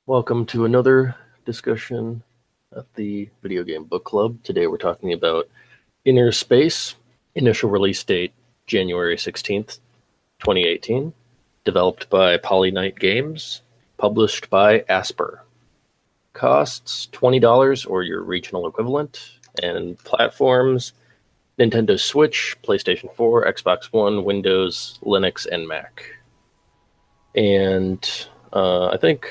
Welcome to another discussion at the Video Game Book Club. Today we're talking about InnerSpace, initial release date January 16th, 2018, developed by PolyKnight Games, published by Asper. Costs $20 or your regional equivalent, and platforms Nintendo Switch, PlayStation 4, Xbox One, Windows, Linux, and Mac. And I think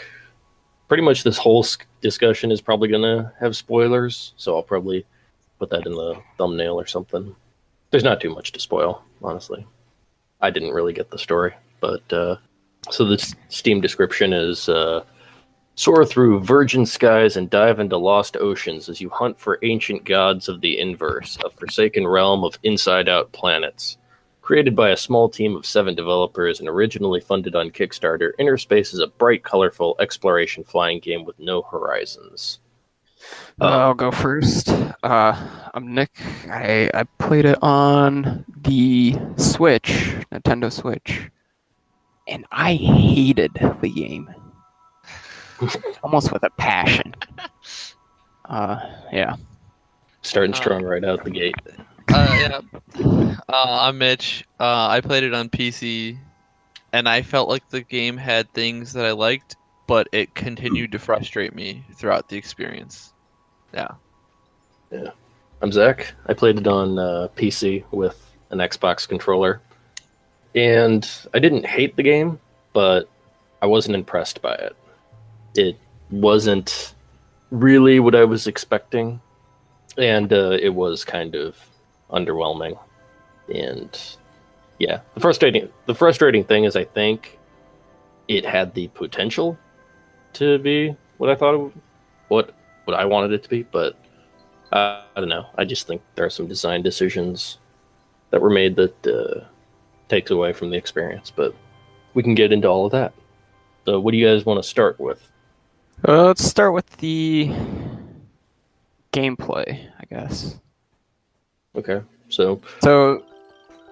pretty much this whole discussion is probably going to have spoilers, so I'll probably put that in the thumbnail or something. There's not too much to spoil, honestly. I didn't really get the story, but so the Steam description is soar through virgin skies and dive into lost oceans as you hunt for ancient gods of the inverse, a forsaken realm of inside-out planets. Created by a small team of 7 developers and originally funded on Kickstarter, InnerSpace is a bright, colorful exploration flying game with no horizons. I'll go first. I'm Nick. I played it on the Switch, Nintendo Switch, and I hated the game. Almost with a passion. Yeah. Starting strong right out the gate. Yeah. I'm Mitch. I played it on PC, and I felt like the game had things that I liked, but it continued to frustrate me throughout the experience. Yeah. I'm Zach. I played it on PC with an Xbox controller, and I didn't hate the game, but I wasn't impressed by it. It wasn't really what I was expecting, and it was kind of underwhelming. And yeah, the frustrating thing is I think it had the potential to be what I thought what I wanted it to be, but I don't know. I just think there are some design decisions that were made that takes away from the experience, but we can get into all of that. So what do you guys want to start with? Let's start with the gameplay, I guess. Okay, so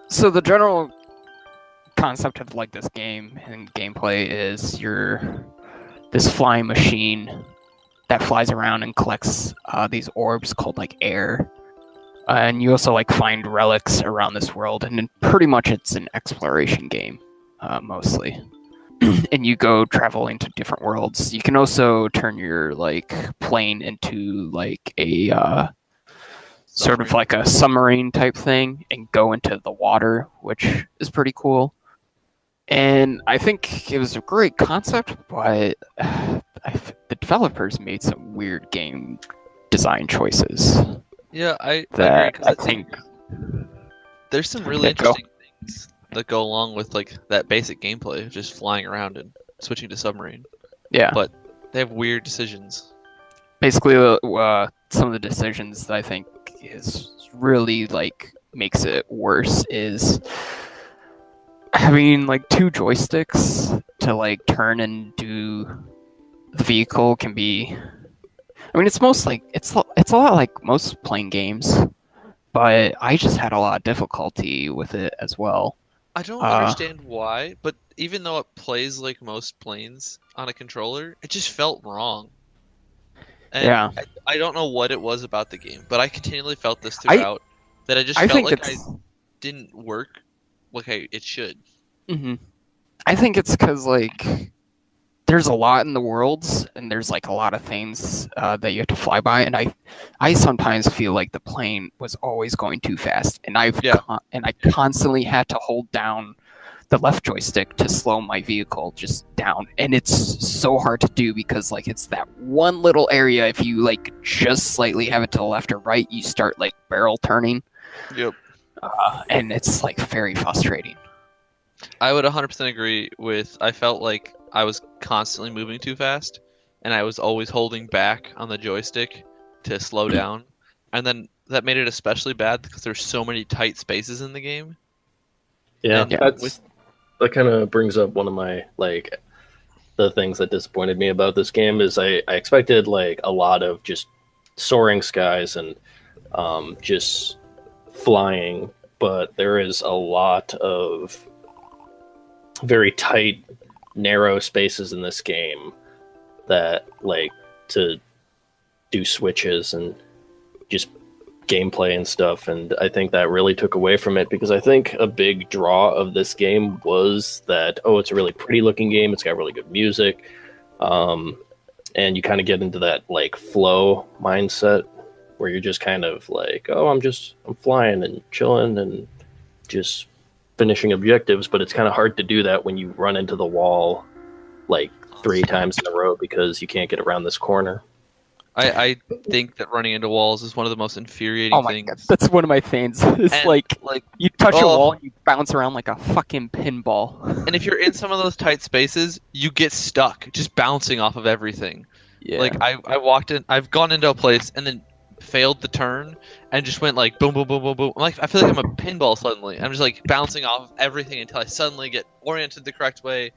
So the general concept of like this game and gameplay is you're this flying machine that flies around and collects these orbs called like air, and you also like find relics around this world, and then pretty much it's an exploration game mostly. And you go traveling to different worlds. You can also turn your like plane into like a sort of like a submarine type thing and go into the water, which is pretty cool. And I think it was a great concept, but the developers made some weird game design choices Yeah, I that agree, 'cause I think there's some really Yeah, go. interesting things that go along with like that basic gameplay, just flying around and switching to submarine. yeah. But they have weird decisions. Basically, some of the decisions that I think is really like makes it worse is having like 2 joysticks to like turn and do the vehicle can be. I mean, it's most like it's a lot like most playing games, but I just had a lot of difficulty with it as well. I don't understand why, but even though it plays like most planes on a controller, it just felt wrong. And Yeah. I don't know what it was about the game, but I continually felt this throughout, that I just I felt think like I it's. didn't work like it should. Mhm. I think it's because like there's a lot in the worlds, and there's like a lot of things that you have to fly by, and I sometimes feel like the plane was always going too fast, and I constantly had to hold down the left joystick to slow my vehicle just down, and it's so hard to do because like it's that one little area. If you like just slightly have it to the left or right, you start like barrel turning, Yep. and it's like very frustrating. I would 100% agree with. I felt like I was constantly moving too fast, and I was always holding back on the joystick to slow down. And then that made it especially bad because there's so many tight spaces in the game. Yeah, And that kind of brings up one of my the things that disappointed me about this game is I expected like a lot of just soaring skies and just flying, but there is a lot of very tight, narrow spaces in this game that like to do switches and just gameplay and stuff, and I think that really took away from it, because I think a big draw of this game was that, oh, it's a really pretty looking game, it's got really good music, and you kind of get into that like flow mindset where you're just kind of like, oh, I'm flying and chilling and just finishing objectives, but it's kind of hard to do that when you run into the wall like 3 times in a row because you can't get around this corner. I think that running into walls is one of the most infuriating Oh my things. god, that's one of my things. It's And, like you touch a oh. wall and you bounce around like a fucking pinball. And if you're in some of those tight spaces, you get stuck just bouncing off of everything. Yeah. Like I've gone into a place and then failed the turn and just went like boom, boom, boom, boom, boom. I feel like I'm a pinball suddenly. I'm just like bouncing off of everything until I suddenly get oriented the correct way,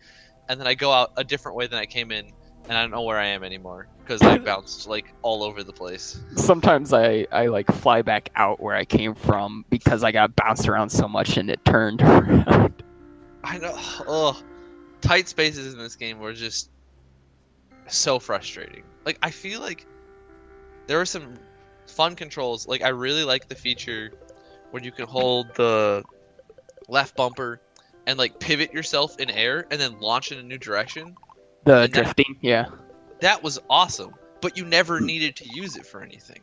and then I go out a different way than I came in, and I don't know where I am anymore because I bounced like all over the place. Sometimes I like fly back out where I came from because I got bounced around so much and it turned around. I know. Ugh. Tight spaces in this game were just so frustrating. Like I feel like there were some fun controls. Like I really like the feature where you can hold the left bumper and like pivot yourself in air and then launch in a new direction. The drifting, yeah. That was awesome, but you never needed to use it for anything.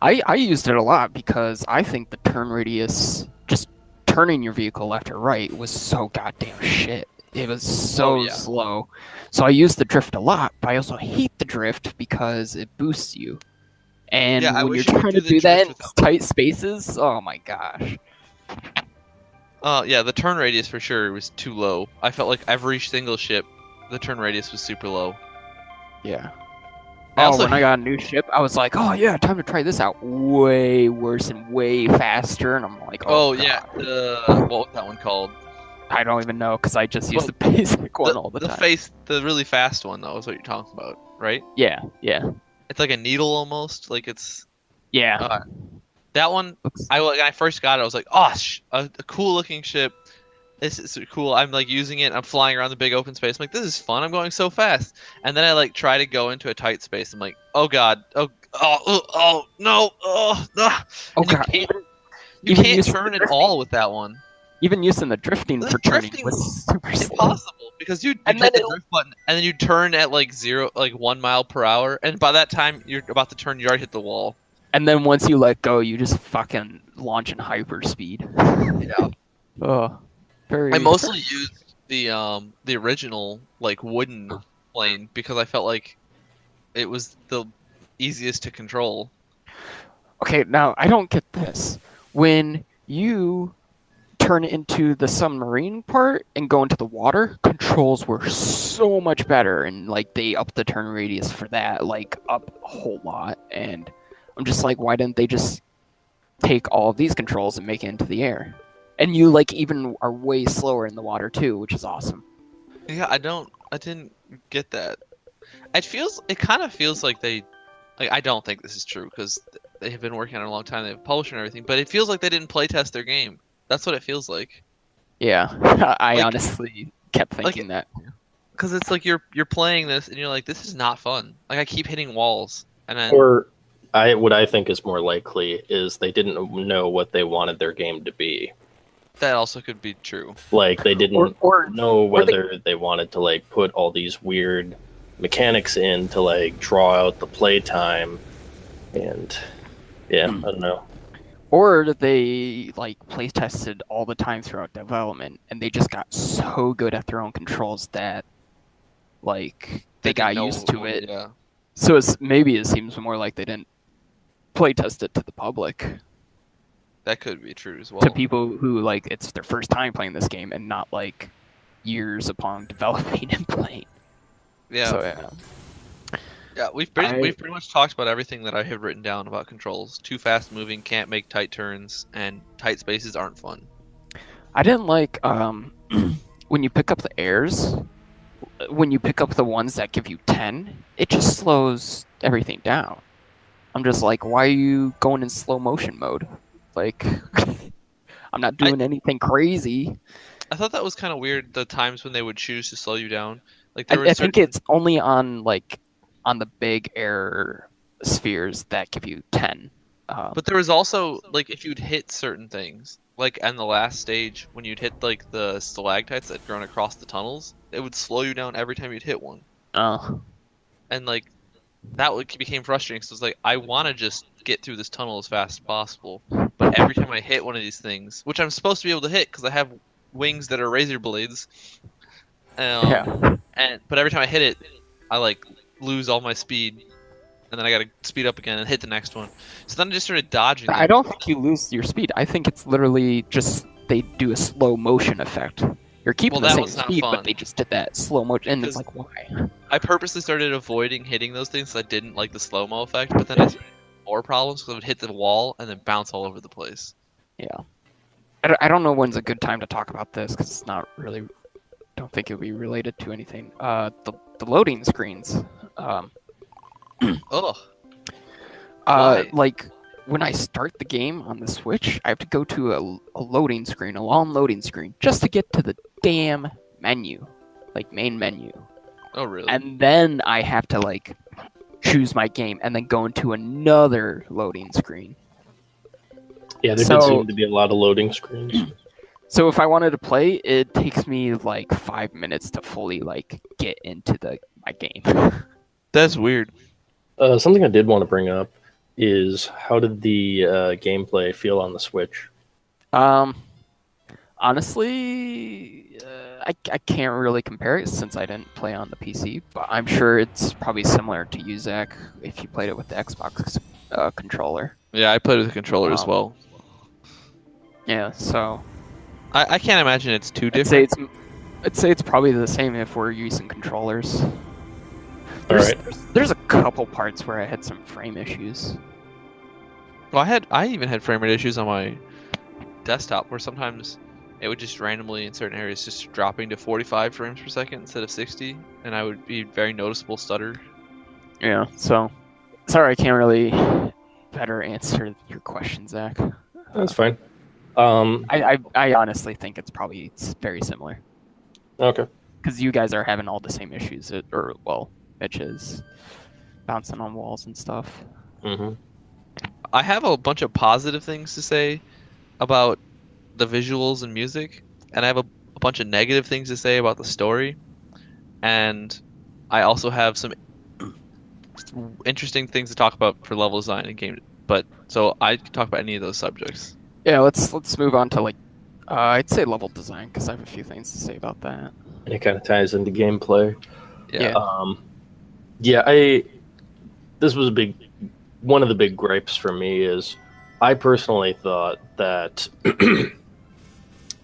I used it a lot because I think the turn radius, just turning your vehicle left or right, was so goddamn shit. It was so slow. So I used the drift a lot, but I also hate the drift because it boosts you. And when you're trying to do that in tight spaces, oh my gosh. Yeah, the turn radius for sure was too low. I felt like every single ship, the turn radius was super low. Yeah. When I got a new ship, I was like, oh yeah, time to try this out. Way worse and way faster, and I'm like, oh yeah, what was that one called? I don't even know because I just use the basic one all the time. The really fast one though is what you're talking about, right? Yeah. It's like a needle almost, like it's. Yeah. That one, when I first got it, I was like, oh, a cool looking ship. This is cool. I'm like using it. I'm flying around the big open space. I'm like, this is fun. I'm going so fast. And then I like try to go into a tight space. I'm like, oh god, oh no, oh no. Oh god. You can't turn at all with that one. Even using the drifting for turning was super impossible because you hit the drift button and then you turn at like 1 mile per hour, and by that time you're about to turn, you already hit the wall. And then once you let go, you just fucking launch in hyperspeed. Yeah. Oh, I mostly used the original like wooden plane because I felt like it was the easiest to control. Okay, now I don't get this. When you turn into the submarine part and go into the water, controls were so much better, and like they upped the turn radius for that, like up a whole lot. And I'm just like, why didn't they just take all of these controls and make it into the air? And you like even are way slower in the water too, which is awesome. Yeah, I didn't get that. It kind of feels like they, like, I don't think this is true because they have been working on it a long time. They've published and everything, but it feels like they didn't playtest their game. That's what it feels like. Yeah, I honestly kept thinking that. Because it's like you're playing this and you're like, this is not fun. Like I keep hitting walls, and then. Or what I think is more likely is they didn't know what they wanted their game to be. That also could be true. Like they didn't know whether they wanted to like put all these weird mechanics in to like draw out the playtime, and I don't know. Or they like play tested all the time throughout development, and they just got so good at their own controls that like they got used to it. Yeah. So maybe it seems more like they didn't play test it to the public. That could be true as well. To people who like it's their first time playing this game and not like years upon developing and playing. Yeah. So, yeah, we've pretty much talked about everything that I have written down about controls. Too fast moving, can't make tight turns, and tight spaces aren't fun. I didn't like when you pick up the airs, when you pick up the ones that give you 10, it just slows everything down. I'm just like, why are you going in slow motion mode? Like, I'm not doing anything crazy. I thought that was kind of weird, the times when they would choose to slow you down. Like I think it's only on like on the big air spheres that give you 10. But there was also like if you'd hit certain things, like on the last stage when you'd hit like the stalactites that had grown across the tunnels, it would slow you down every time you'd hit one. And like that became frustrating because it was like I want to just get through this tunnel as fast as possible, but every time I hit one of these things, which I'm supposed to be able to hit because I have wings that are razor blades, but every time I hit it, I like lose all my speed, and then I gotta speed up again and hit the next one. So then I just started dodging. I don't think you lose your speed. I think it's literally just they do a slow motion effect. You're keeping the same speed, but they just did that slow motion, and it's like, why? I purposely started avoiding hitting those things so I didn't like the slow-mo effect, but then I started more problems because I would hit the wall and then bounce all over the place. Yeah. I don't know when's a good time to talk about this, because it's not really... don't think it'll be related to anything. The loading screens. Ugh. Like, when I start the game on the Switch, I have to go to a loading screen, a long loading screen, just to get to the damn menu. Like, main menu. Oh, really? And then I have to, like, choose my game and then go into another loading screen. Yeah, there did seem to be a lot of loading screens. So if I wanted to play, it takes me, like, 5 minutes to fully, like, get into my game. That's weird. Something I did want to bring up is how did the gameplay feel on the Switch? Honestly, I can't really compare it since I didn't play on the PC, but I'm sure it's probably similar to you, Zach, if you played it with the Xbox controller. Yeah, I played with the controller as well. Yeah, so... I can't imagine it's too different. I'd say it's probably the same if we're using controllers. Alright. There's a couple parts where I had some frame issues. Well, I even had frame rate issues on my desktop where sometimes it would just randomly in certain areas just dropping to 45 frames per second instead of 60, and I would be very noticeable stutter. Yeah, so sorry I can't really better answer your question, Zach. That's fine. I honestly think it's probably very similar. Okay. Because you guys are having all the same issues, Mitch is bouncing on walls and stuff. Mm-hmm. I have a bunch of positive things to say about the visuals and music, and I have a bunch of negative things to say about the story, and I also have some interesting things to talk about for level design and game. But so I can talk about any of those subjects. Yeah, let's move on to I'd say level design because I have a few things to say about that. And it kind of ties into gameplay. Yeah. This was one of the big gripes for me is I personally thought that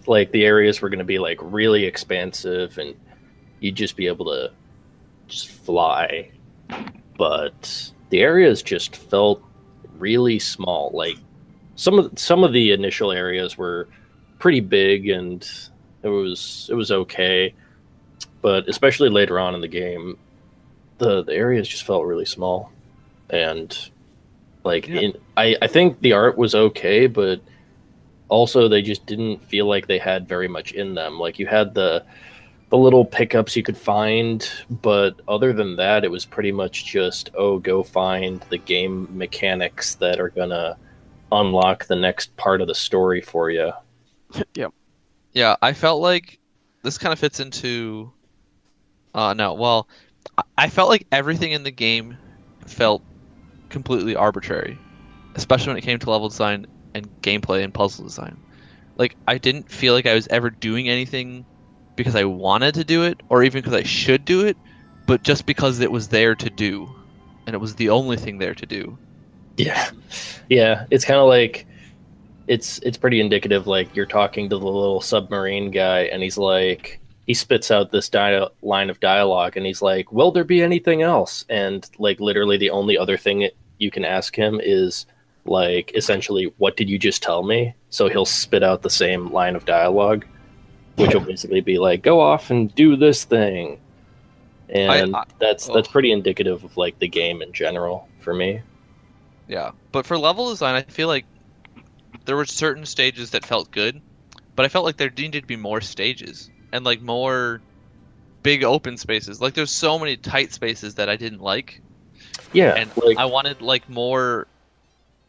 like the areas were going to be like really expansive and you'd just be able to just fly, but the areas just felt really small. Like some of the initial areas were pretty big and it was okay, but especially later on in the game, the areas just felt really small. And I think the art was okay, but also they just didn't feel like they had very much in them. Like you had the little pickups you could find, but other than that, it was pretty much just, go find the game mechanics that are gonna unlock the next part of the story for you. Yep. Yeah, I felt like this kind of fits into... I felt like everything in the game felt completely arbitrary, especially when it came to level design and gameplay and puzzle design. Like, I didn't feel like I was ever doing anything because I wanted to do it, or even because I should do it, but just because it was there to do, and it was the only thing there to do. Yeah. It's kind of like it's pretty indicative. Like you're talking to the little submarine guy, and he's like, he spits out this line of dialogue, and he's like, "Will there be anything else?" And like literally, the only other thing you can ask him is like, essentially, "What did you just tell me?" So he'll spit out the same line of dialogue, which will basically be like, "Go off and do this thing." And that's pretty indicative of like the game in general for me. Yeah, but for level design, I feel like there were certain stages that felt good, but I felt like there needed to be more stages and like more big open spaces. Like there's so many tight spaces that I didn't like, Yeah, And like I wanted like more,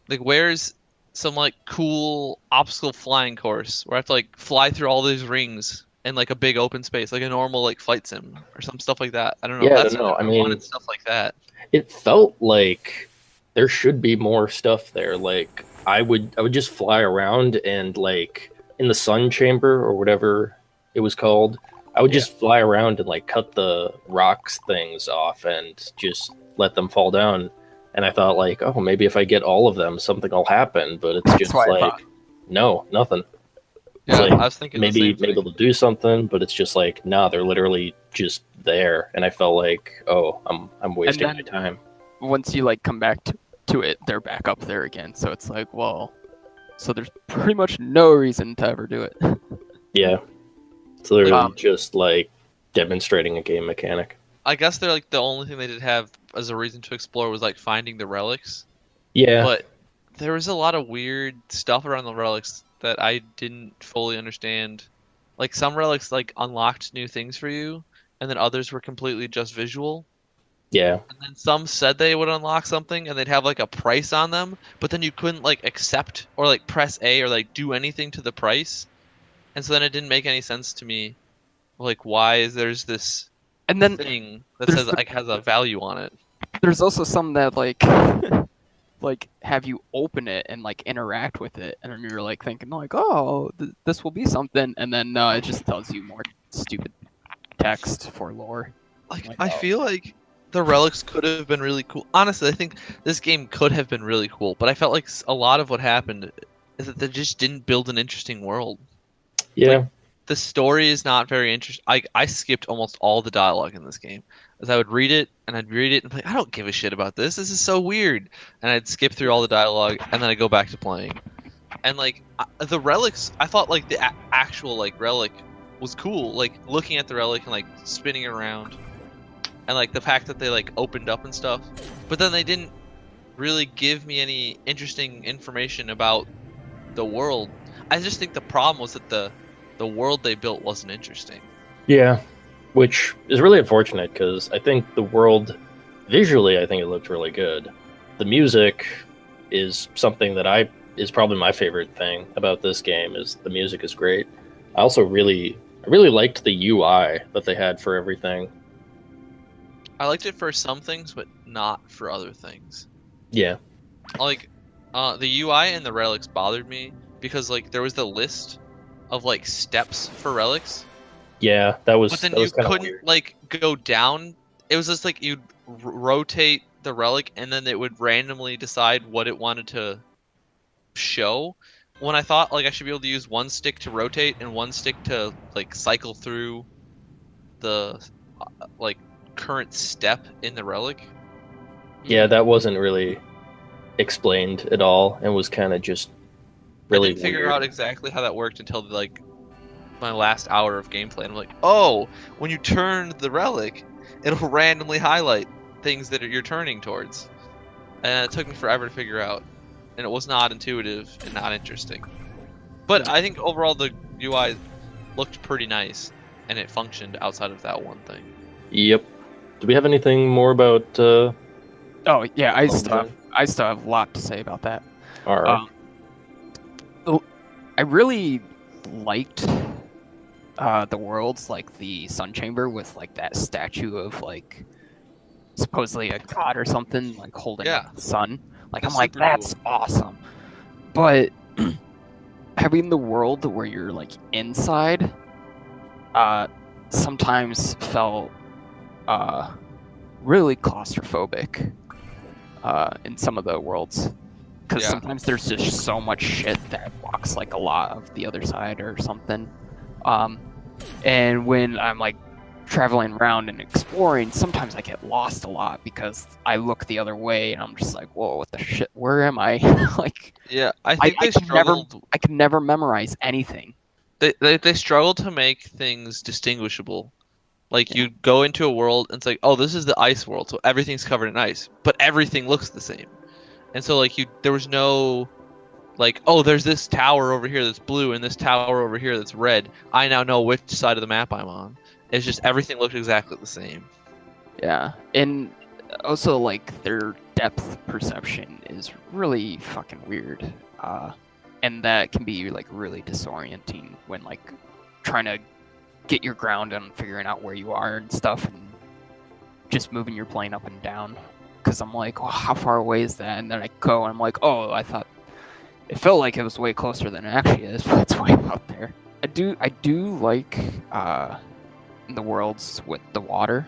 like where's some like cool obstacle flying course where I have to like fly through all these rings in like a big open space, like a normal like flight sim or some stuff like that. I don't know. yeah, I don't That's know. I I mean, wanted stuff like that. it felt like there should be more stuff there. Like I would just fly around and like in the sun chamber or whatever it was called, I would Yeah. just fly around and like cut the rocks things off and just let them fall down. And I thought like, oh, maybe if I get all of them, something will happen. But it's That's just what I like, thought. no, nothing. It's Yeah, like I was thinking the maybe same maybe thing. they'll do something, but it's just like, nah, they're literally just there. And I felt like, oh, I'm wasting then- my time. Once you like come back to it, they're back up there again. So it's like, well, so there's pretty much no reason to ever do it. Yeah. It's literally Um, just like demonstrating a game mechanic. I guess they're like the only thing they did have as a reason to explore was like finding the relics. Yeah. But there was a lot of weird stuff around the relics that I didn't fully understand. Like some relics like unlocked new things for you, and then others were completely just visual. Yeah. And then some said they would unlock something and they'd have like a price on them, but then you couldn't like accept or like press A or like do anything to the price. And so then it didn't make any sense to me. Like why is there's this and then thing that there's says the- like has a value on it? there's also some that like like have you open it and like interact with it, and then you're like thinking like, oh, this will be something, and then it just tells you more stupid text for lore. Like Like, I oh. feel like the relics could have been really cool. Honestly, I think this game could have been really cool, but I felt like a lot of what happened is that they just didn't build an interesting world. Yeah. The story is not very interesting. I skipped almost all the dialogue in this game, as I would read it and I'd read it and be like, I don't give a shit about this. This is so weird, and I'd skip through all the dialogue and then I'd go back to playing. And like the relics, I thought like the actual like relic was cool. Like looking at the relic and like spinning it around, and like the fact that they like opened up and stuff. But then they didn't really give me any interesting information about the world. I just think the problem was that the world they built wasn't interesting. Yeah. Which is really unfortunate because I think the world, visually, I think it looked really good. The music is something that is probably my favorite thing about this game. Is the music is great. I also I really liked the UI that they had for everything. I liked it for some things, but not for other things. Yeah. Like, the UI and the relics bothered me because like there was the list of like steps for relics, Yeah, that was but then that you was kind of couldn't weird. like go down. It was just like you'd rotate the relic and then it would randomly decide what it wanted to show. When I thought like I should be able to use one stick to rotate and one stick to like cycle through the like current step in the relic. Yeah, that wasn't really explained at all and was kind of just really I didn't figure weird. out exactly how that worked until like my last hour of gameplay. And I'm like, oh, when you turn the relic, it'll randomly highlight things that you're turning towards. And it took me forever to figure out, and it was not intuitive and not interesting. But I think overall the UI looked pretty nice, and it functioned outside of that one thing. Yep. Do we have anything more about Oh yeah, I Oh, still have a lot to say about that. our I really liked the worlds, like the Sun Chamber with like that statue of like supposedly a god or something, like holding Yeah. up the sun. Like That's I'm like, super that's awesome. But having the world where you're like inside, sometimes felt really claustrophobic in some of the worlds. Because Yeah. sometimes there's just so much shit that blocks like a lot of the other side or something. And when I'm like traveling around and exploring, sometimes I get lost a lot because I look the other way and I'm just like, whoa, what the shit? Where am I? Like, Yeah, I think they struggled. I could never memorize anything. They struggled to make things distinguishable. Like you go into a world and it's like, oh, this is the ice world, so everything's covered in ice, but everything looks the same. And so like there was no like, oh, there's this tower over here that's blue and this tower over here that's red. I now know which side of the map I'm on. It's just everything looked exactly the same. Yeah, and also, like, their depth perception is really fucking weird. And that can be, like, really disorienting when, like, trying to get your ground and figuring out where you are and stuff, and just moving your plane up and down. Because I'm like, well, how far away is that? And then I go, and I'm like, oh, I thought it felt like it was way closer than it actually is, but it's way out there. I do like the worlds with the water.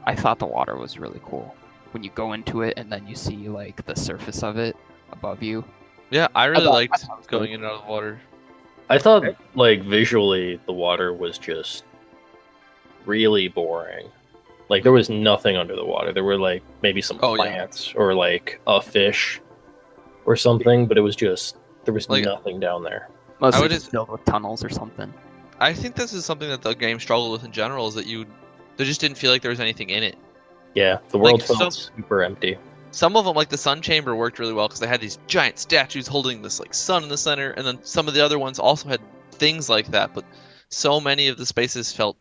I thought the water was really cool. When you go into it and then you see like the surface of it above you. Yeah, I really liked sounds going good. in and out of the water. I thought like visually the water was just really boring. Like there was nothing under the water. There were like maybe some Oh, yeah. plants or like a fish or something, but it was just there was Like- nothing down there. Mostly would just just- filled with tunnels or something. I think this is something that the game struggled with in general, is that there just didn't feel like there was anything in it. Yeah, the world Like, felt super empty. Some of them, like the Sun Chamber, worked really well because they had these giant statues holding this like sun in the center, and then some of the other ones also had things like that. But so many of the spaces felt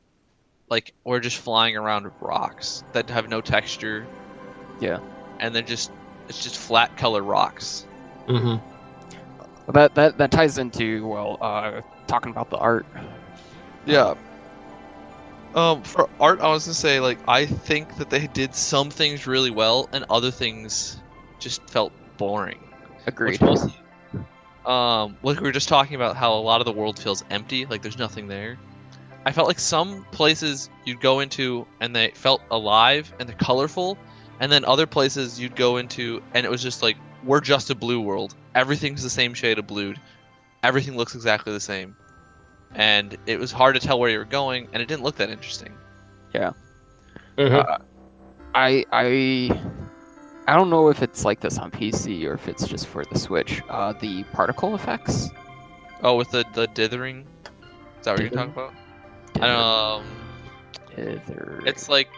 like we're just flying around rocks that have no texture. Yeah. And it's just flat color rocks. Mm-hmm. Well, that ties into talking about the art. Yeah. For art, I was gonna say, like, I think that they did some things really well, and other things just felt boring. Agreed. Which mostly, like we were just talking about how a lot of the world feels empty, like there's nothing there. I felt like some places you'd go into and they felt alive and they're colorful, and then other places you'd go into and it was just like, we're just a blue world. Everything's the same shade of blue. Everything looks exactly the same. And it was hard to tell where you were going, and it didn't look that interesting. Mm-hmm. I don't know if it's like this on PC or if it's just for the Switch. The particle effects. Oh, with the dithering? Is that what you're talking about? It's like,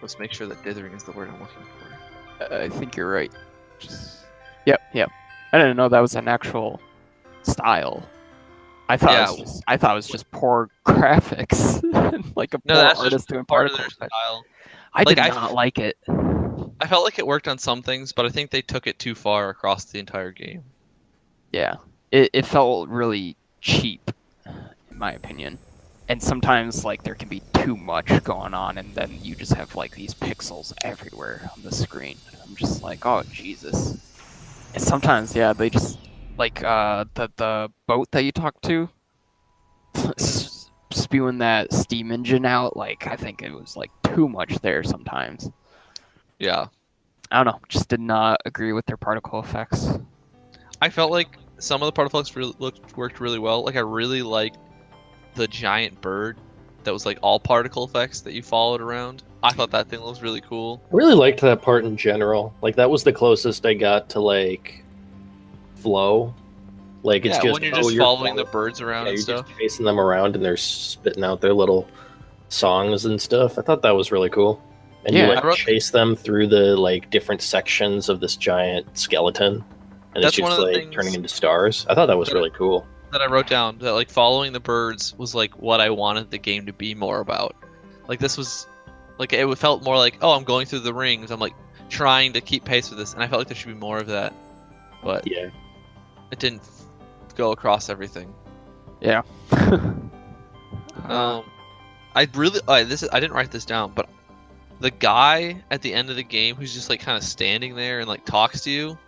let's make sure that dithering is the word I'm looking for. I think you're right. Yep. I didn't know that was an actual style. I thought it was just poor graphics, like a poor that's artist just doing part of particle their effects. style. I did Like, not like it. I felt like it worked on some things, but I think they took it too far across the entire game. Yeah, it felt really cheap, in my opinion. And sometimes like there can be too much going on, and then you just have like these pixels everywhere on the screen. I'm just like, oh Jesus. And sometimes, yeah, they just like the boat that you talked to, spewing that steam engine out. Like I think it was like too much there sometimes. Yeah. I don't know. Just did not agree with their particle effects. I felt like some of the particle effects worked really well. Like, I really liked the giant bird that was like all particle effects that you followed around. I thought that thing was really cool. I really liked that part in general. Like that was the closest I got to like flow. Like it's just when you're just following the birds around and you're stuff. just chasing them around and they're spitting out their little songs and stuff. I thought that was really cool. And Yeah, you I like wrote- chase them through the like different sections of this giant skeleton, and That's it's one just of the like things turning into stars. I thought that was that- really cool. That I wrote down that like following the birds was like what I wanted the game to be more about. Like this was like it felt more like, oh, I'm going through the rings. I'm like trying to keep pace with this, and I felt like there should be more of that, but Yeah. it didn't go across everything. Yeah. I really I didn't write this down, but the guy at the end of the game who's just like kind of standing there and like talks to you,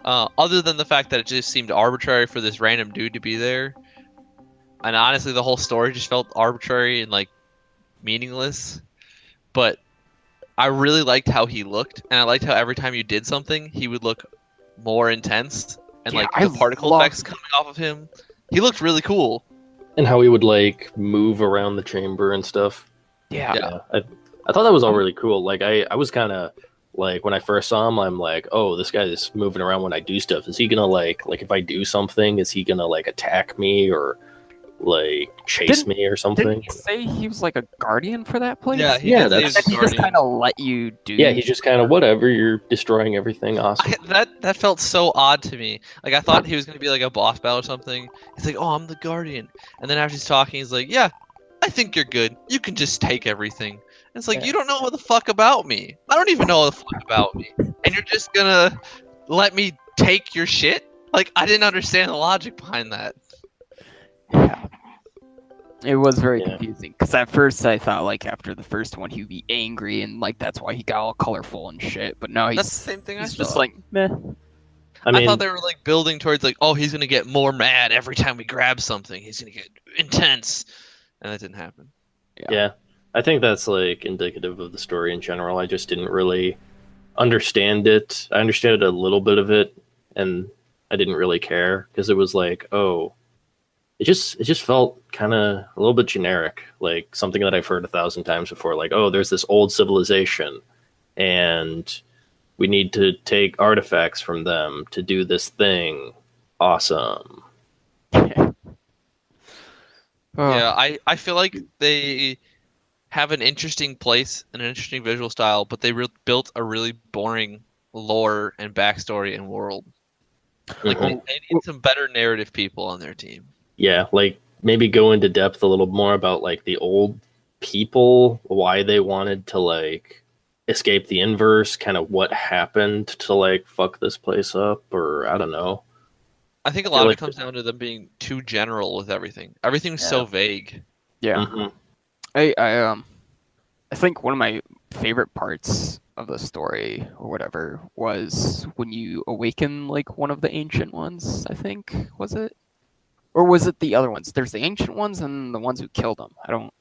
other than the fact that it just seemed arbitrary for this random dude to be there, and honestly the whole story just felt arbitrary and like meaningless, but I really liked how he looked, and I liked how every time you did something he would look more intense, and Yeah, like I the particle love- effects coming off of him, he looked really cool. And how he would like move around the chamber and stuff. Yeah. Yeah. I thought that was all really cool. Like I was kind of like when I first saw him, I'm like, oh, this guy is moving around when I do stuff. Is he gonna like if I do something, is he gonna like attack me or like chase me or something? Didn't he say he was like a guardian for that place? Yeah, he Yeah, did say he that's- was And he just guardian. kind of let you do. Yeah, he's just kind of whatever. You're destroying everything. Awesome. That felt so odd to me. Like I thought he was gonna be like a boss battle or something. He's like, "Oh, I'm the guardian," and then after he's talking, he's like, "Yeah, I think you're good. You can just take everything." It's like, Yeah. you don't know what the fuck about me. I don't even know what the fuck about me. And you're just gonna let me take your shit? Like, I didn't understand the logic behind that. Yeah. It was very Yeah. confusing because at first I thought like after the first one he'd be angry and like that's why he got all colorful and shit. But no, That's the same thing I he's just thought. like meh. I I mean, thought they were like building towards like, oh, he's gonna get more mad every time we grab something. He's gonna get intense, and that didn't happen. yeah, I think that's like indicative of the story in general. I just didn't really understand it. I understood a little bit of it, and I didn't really care because it was like, oh, it just felt kind of a little bit generic, like something that I've heard 1,000 times before. Like, oh, there's this old civilization, and we need to take artifacts from them to do this thing. Awesome. Oh, Yeah, I feel like they have an interesting place and an interesting visual style, but they built a really boring lore and backstory and world. Like Mhm. they need some better narrative people on their team. Yeah, like maybe go into depth a little more about like the old people, why they wanted to like escape the inverse, kind of what happened to like fuck this place up, or I don't know. I think a I feel lot of like it comes down to them being too general with everything. Everything's so vague. yeah. Mhm. I think one of my favorite parts of the story or whatever was when you awaken like one of the ancient ones. I think was it, or was it the other ones? There's the ancient ones and the ones who killed them. I don't.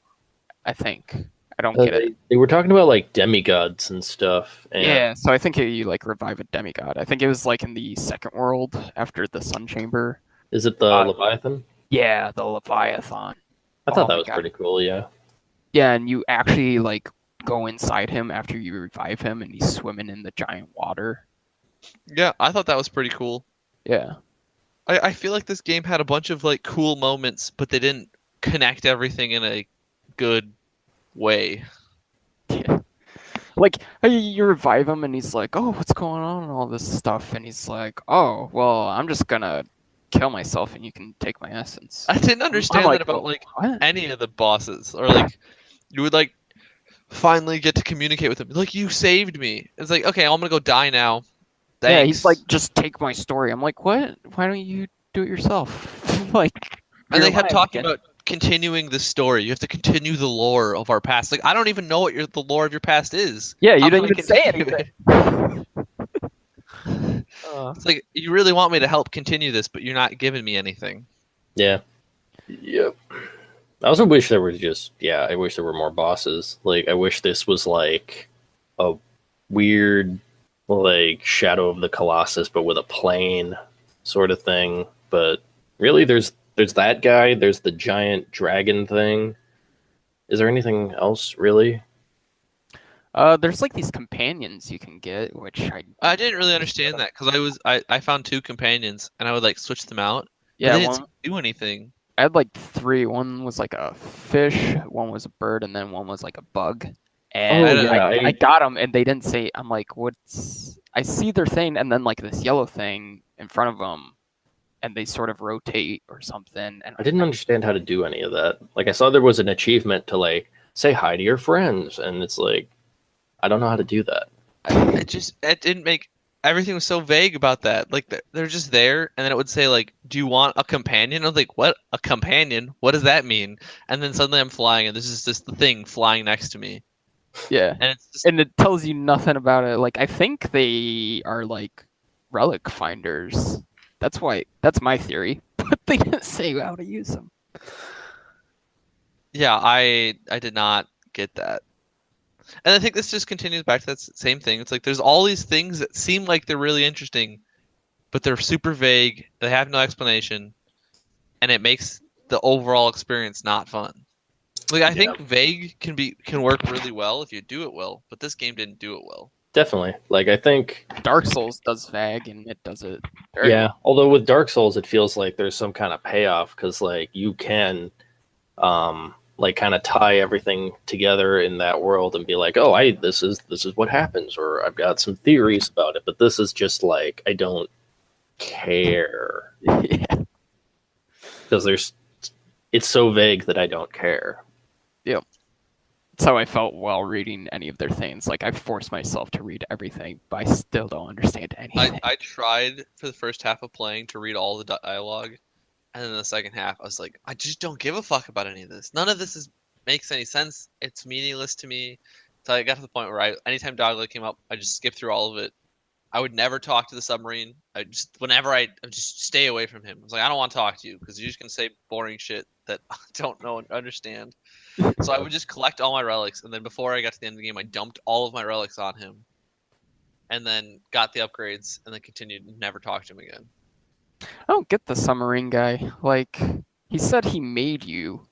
I think I don't get it. they were talking about like demigods and stuff, and Yeah, so I think you like revive a demigod. I think it was like in the second world after the Sun Chamber. is it the Leviathan? Yeah, the Leviathan. I thought Oh that my was God. pretty cool. Yeah, Yeah, and you actually like go inside him after you revive him, and he's swimming in the giant water. Yeah, I thought that was pretty cool. Yeah, I feel like this game had a bunch of like cool moments, but they didn't connect everything in a good way. yeah. Like you revive him, and he's like, "Oh, what's going on?" and all this stuff, and he's like, "Oh, well, I'm just gonna kill myself, and you can take my essence." I didn't I'm understand like, that about like what? any of the bosses, or like you would like finally get to communicate with him. Like, you saved me. It's like, okay, I'm gonna go die now. Yeah, Thanks. he's like, "Just take my story." I'm like, "What? Why don't you do it yourself?" Like, and you're they kept alive talking again. about continuing the story. You have to continue the lore of our past. Like, I don't even know what the lore of your past is. Yeah, you How didn't can I even say continue anything. it? It's like, you really want me to help continue this, but you're not giving me anything. yeah, yep. I also wish there was just I wish there were more bosses. Like I wish this was like a weird like Shadow of the Colossus but with a plane sort of thing. But really there's that guy, there's the giant dragon thing. Is there anything else really? There's like these companions you can get, which I didn't really understand that because I found two companions and I would like switch them out. But Yeah, they didn't one do anything. I had like three. One was like a fish, one was a bird, and then one was like a bug. And Oh, yeah, I got them, and they didn't say. I'm like, what's? I see their thing, and then like this yellow thing in front of them, and they sort of rotate or something. And I didn't understand how to do any of that. Like I saw there was an achievement to like say hi to your friends, and it's like I don't know how to do that. it didn't make everything was so vague about that. Like they're just there, and then it would say like, "Do you want a companion?" I was like, "What? A companion? What does that mean?" And then suddenly I'm flying, and this is just the thing flying next to me, yeah, and it's just and it tells you nothing about it. Like I think they are like relic finders. That's my theory, but they didn't say how to use them. yeah. I did not get that, and I think this just continues back to that same thing. It's like there's all these things that seem like they're really interesting, but they're super vague. They have no explanation, and it makes the overall experience not fun. Like I think vague can work really well if you do it well, but this game didn't do it well. Definitely. Like I think Dark Souls does VAG, and it does it very yeah, well. although with Dark Souls it feels like there's some kind of payoff cuz like you can like kind of tie everything together in that world and be like, "Oh, this is what happens," or I've got some theories about it, but this is just like I don't care Yeah. because it's so vague that I don't care. Yep. That's how I felt while reading any of their things. Like I forced myself to read everything, but I still don't understand anything. I tried for the first half of playing to read all the dialogue, and then the second half I was like, I just don't give a fuck about any of this. None of this makes any sense. It's meaningless to me. So I got to the point where anytime Dogleg came up, I just skipped through all of it. I would never talk to the submarine. I just stay away from him. I was like, I don't want to talk to you because you're just gonna say boring shit that I don't know and understand. So I would just collect all my relics, and then before I got to the end of the game, I dumped all of my relics on him, and then got the upgrades, and then continued and never talked to him again. I don't get the submarine guy. Like, he said he made you,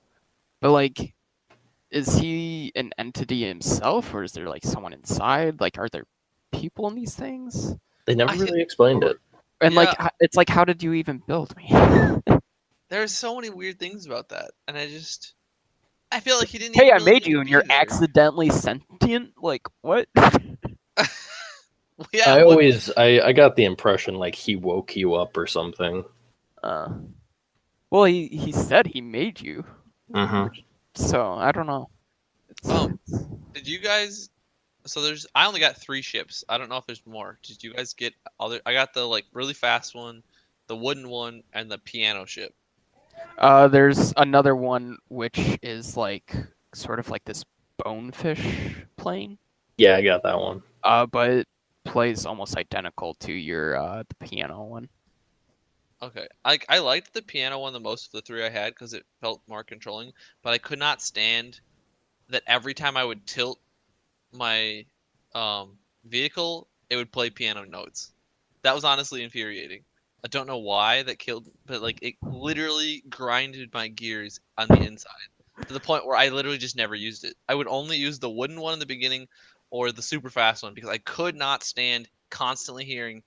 but like, is he an entity himself, or is there like someone inside? Like, are there people in these things? They never really explained it. And like, Yeah. it's like, how did you even build me? There's so many weird things about that, and I feel like he didn't. Hey, even I really made need you, to and be you're there. accidentally sentient. Like, what? Yeah, I got the impression like he woke you up or something. Well, he said he made you, Mm-hmm. so I don't know. did you guys? So I only got 3 ships. I don't know if there's more. Did you guys get other? I got the like really fast one, the wooden one, and the piano ship. There's another one which is like sort of like this bonefish plane. Yeah, I got that one. But it plays almost identical to your the piano one. Okay, I liked the piano one the most of the 3 I had because it felt more controlling. But I could not stand that every time I would tilt my vehicle, it would play piano notes. That was honestly infuriating. I don't know why that killed, but like it literally grinded my gears on the inside to the point where I literally just never used it. I would only use the wooden one in the beginning or the super fast one because I could not stand constantly hearing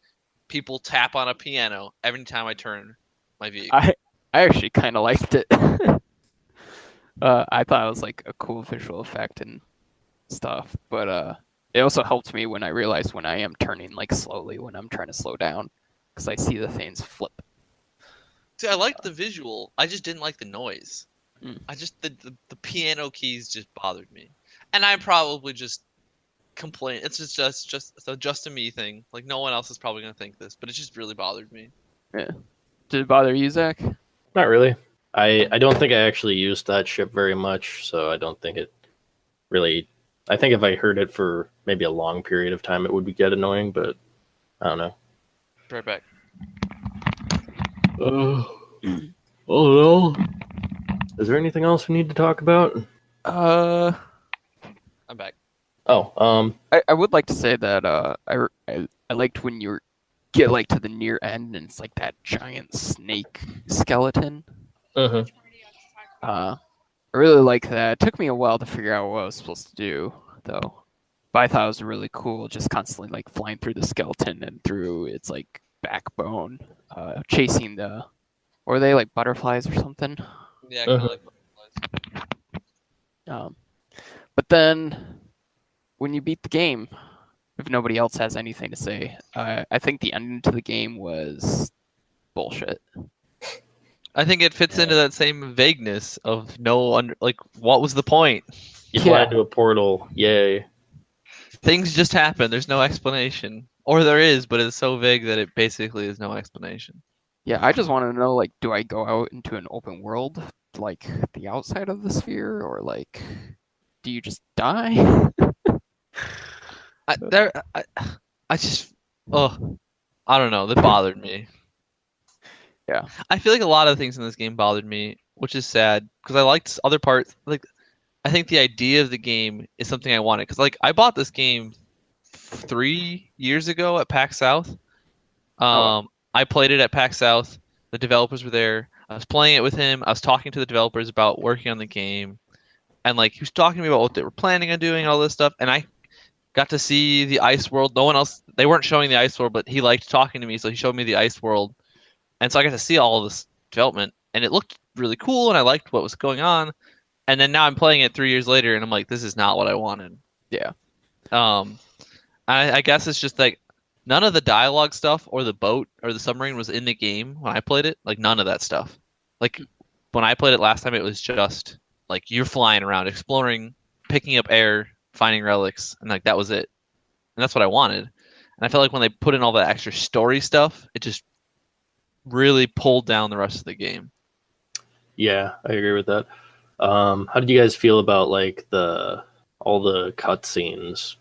people tap on a piano every time I turn my vehicle. I actually kind of liked it. I thought it was like a cool visual effect and stuff, but it also helped me when I realized when I am turning like slowly when I'm trying to slow down because I see the things flip. See, I liked the visual. I just didn't like the noise. Mm. I just the piano keys just bothered me, and I probably just complain. It's just a me thing. Like no one else is probably gonna think this, but it just really bothered me. Yeah. Did it bother you, Zach? Not really. I don't think I actually used that ship very much, so I don't think it really. I think if I heard it for maybe a long period of time, it would get annoying, but I don't know. Right back. Oh no. Is there anything else we need to talk about? I'm back. Oh, I would like to say that I liked when you get like to the near end and it's like that giant snake skeleton. mhm. I really like that. It took me a while to figure out what I was supposed to do, though. But I thought it was really cool, just constantly like flying through the skeleton and through its like backbone, chasing the, or were they like butterflies or something? Yeah, kind of like Um, but then when you beat the game, if nobody else has anything to say, I think the ending to the game was bullshit. I think it fits into that same vagueness of what was the point? You fly into a portal. Yay. Things just happen. There's no explanation. Or there is, but it's so vague that it basically is no explanation. Yeah, I just want to know, like, do I go out into an open world, like the outside of the sphere, or like, do you just die? I just, I don't know. That bothered me. Yeah. I feel like a lot of things in this game bothered me, which is sad because I liked other parts. Like, I think the idea of the game is something I wanted because, like, I bought this game 3 years ago at PAX South. I played it at PAX South. The developers were there. I was playing it with him. I was talking to the developers about working on the game, and like he was talking to me about what they were planning on doing, all this stuff. And I got to see the ice world. No one else. They weren't showing the ice world, but he liked talking to me, so he showed me the ice world. And so I got to see all of this development, and it looked really cool, and I liked what was going on. And then now I'm playing it 3 years later, and I'm like, this is not what I wanted. Yeah. I guess it's just like none of the dialogue stuff or the boat or the submarine was in the game when I played it. Like none of that stuff. Like when I played it last time, it was just like you're flying around exploring picking up air, finding relics, and like that was it. And that's what I wanted. And I felt like when they put in all that extra story stuff, it just really pulled down the rest of the game. Yeah, I agree with that. How did you guys feel about like all the cutscenes?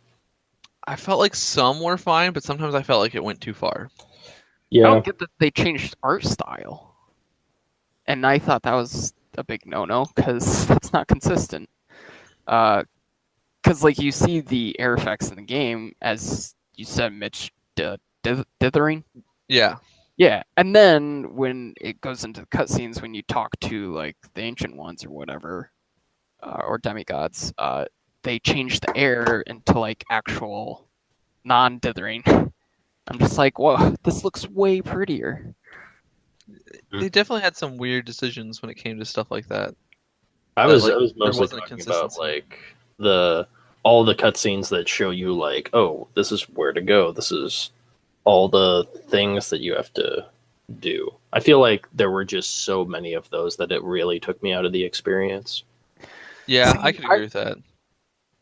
I felt like some were fine, but sometimes I felt like it went too far. I Yeah, don't get that they changed art style, and I thought that was a big no-no because that's not consistent. Because like you see the air effects in the game, as you said, Mitch, dithering. Yeah. Yeah, and then when it goes into the cutscenes, when you talk to like the ancient ones or whatever, or demigods, they change the air into like actual non-dithering. I'm just like, whoa, this looks way prettier. They definitely had some weird decisions when it came to stuff like that. I That, was like, I was there mostly wasn't a talking about consistency. like all the cutscenes that show you like, oh, this is where to go. This is all the things that you have to do. I feel like there were just so many of those that it really took me out of the experience. Yeah, See, I could agree with that.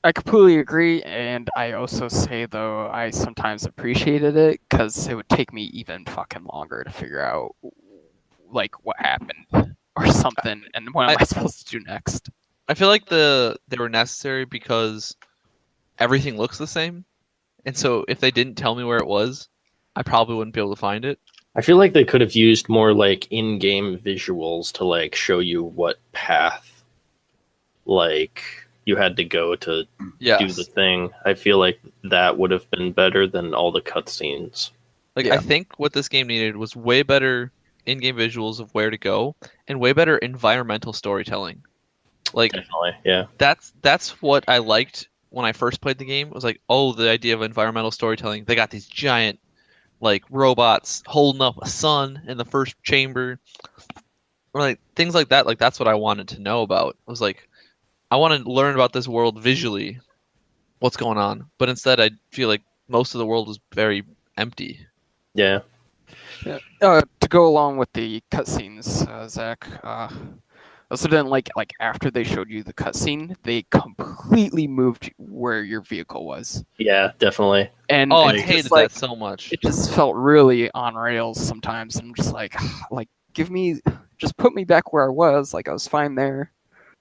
I completely agree, and I also say though I sometimes appreciated it because it would take me even fucking longer to figure out like what happened or something, and what am I- I supposed to do next? I feel like they were necessary because everything looks the same, and so if they didn't tell me where it was, I probably wouldn't be able to find it. I feel like they could have used more like in-game visuals to like show you what path like you had to go to do Yes. the thing. I feel like that would have been better than all the cutscenes. Like Yeah. I think what this game needed was way better in-game visuals of where to go and way better environmental storytelling. Like Definitely, yeah. that's what I liked when I first played the game. It was like, oh, the idea of environmental storytelling. They got these giant like robots holding up a sun in the first chamber, or like things like that. Like that's what I wanted to know about. I was like, I want to learn about this world visually, what's going on. But instead, I feel like most of the world was very empty. Yeah. Yeah. To go along with the cutscenes, Zach, I also didn't like after they showed you the cutscene, they completely moved where your vehicle was, Yeah, definitely. and Oh, I it's hated just like that so much. it just felt really on rails sometimes. I'm just like give me, just put me back where I was. Like I was fine there.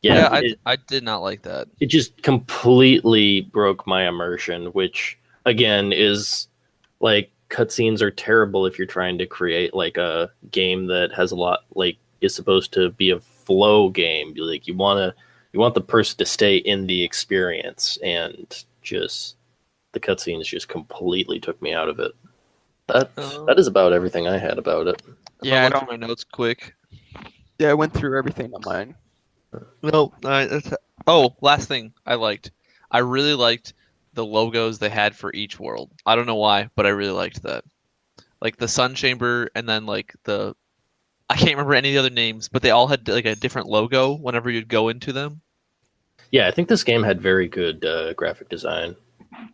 Yeah, I did not like that. it just completely broke my immersion, which again is like cutscenes are terrible if you're trying to create like a game that has a lot like is supposed to be a flow game. Like you want the person to stay in the experience, and just the cutscenes just completely took me out of it. That is about everything I had about it. Yeah, I I look don't. through my notes quick. Yeah, I went through everything on mine. No, oh, last thing I liked. I really liked the logos they had for each world. I don't know why, but I really liked that. Like the Sun Chamber, and then like I can't remember any of the other names, but they all had like a different logo whenever you'd go into them. Yeah, I think this game had very good graphic design.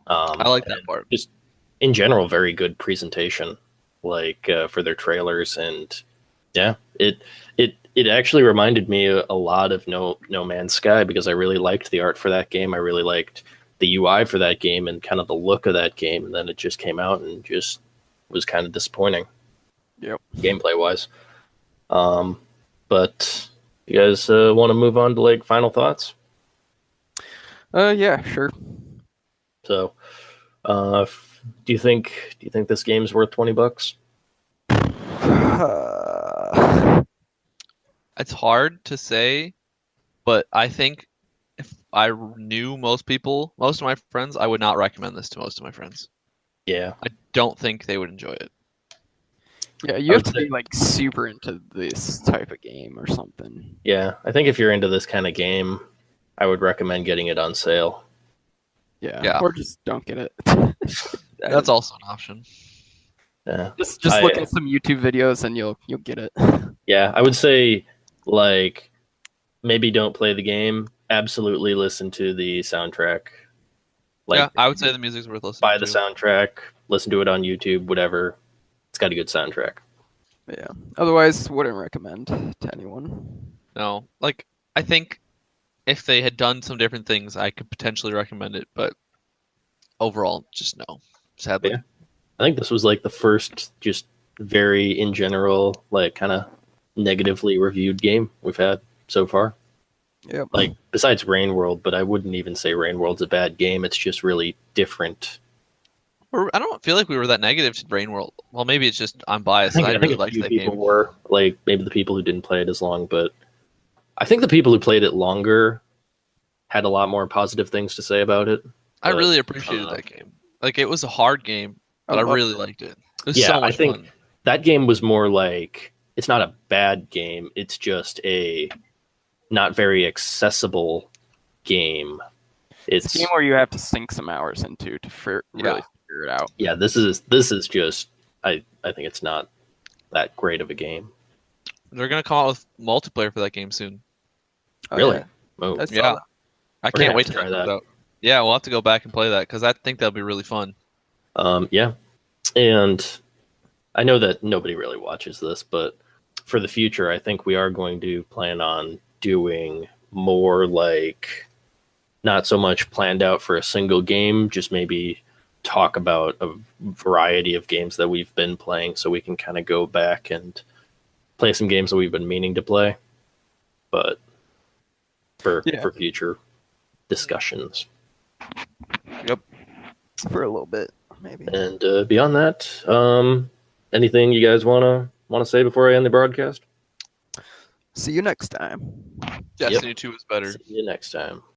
I like that and part. just in general, very good presentation, like for their trailers, and yeah, it actually reminded me a lot of No Man's Sky because I really liked the art for that game. I really liked the UI for that game and kind of the look of that game, and then it just came out and just was kind of disappointing. Yep. Gameplay wise. But you guys want to move on to like final thoughts? Yeah, sure. So, do you think this game's worth $20? It's hard to say, but I think if I knew most of my friends, I would not recommend this to most of my friends. Yeah, I don't think they would enjoy it. Yeah, you I have would to say- be like super into this type of game or something. yeah. I think if you're into this kind of game, I would recommend getting it on sale. Yeah. Or just don't get it. That's also an option. Yeah, Just I- look at some YouTube videos and you'll get it. yeah. I would say like maybe don't play the game. Absolutely listen to the soundtrack. Like Yeah, I would say the music's worth listening buy to. the soundtrack, listen to it on YouTube, whatever. It's got a good soundtrack. Yeah. Otherwise, wouldn't recommend to anyone. No, like I think if they had done some different things, I could potentially recommend it. But overall, just no. Sadly. Yeah. I think this was like the first just very in general, like kind of negatively reviewed game we've had so far. Yep. Like besides Rain World, but I wouldn't even say Rain World's a bad game. It's just really different. I don't feel like we were that negative to Brain World. Well, maybe it's just I'm biased. I I think really a liked few that people game. were like maybe the people who didn't play it as long, but I think the people who played it longer had a lot more positive things to say about it. I But, really appreciated that game. Like it was a hard game, but I really liked it. It was Yeah, so I much think fun. that game was more like it's not a bad game. It's just a not very accessible game. It's a game where you have to sink some hours into to really figure it out. Yeah, this is just I think it's not that great of a game. They're gonna come out with multiplayer for that game soon. Oh, Really? yeah. Oh, That's Yeah, I We're gonna can't wait have till to that try comes that. out. Yeah, we'll have to go back and play that because I think that'll be really fun. yeah. And I know that nobody really watches this, but for the future, I think we are going to plan on doing more like not so much planned out for a single game, just maybe talk about a variety of games that we've been playing so we can kind of go back and play some games that we've been meaning to play, but for future discussions. Yep. For a little bit, maybe. And beyond that, anything you guys want to say before I end the broadcast? See you next time. Destiny 2 is better. See you next time.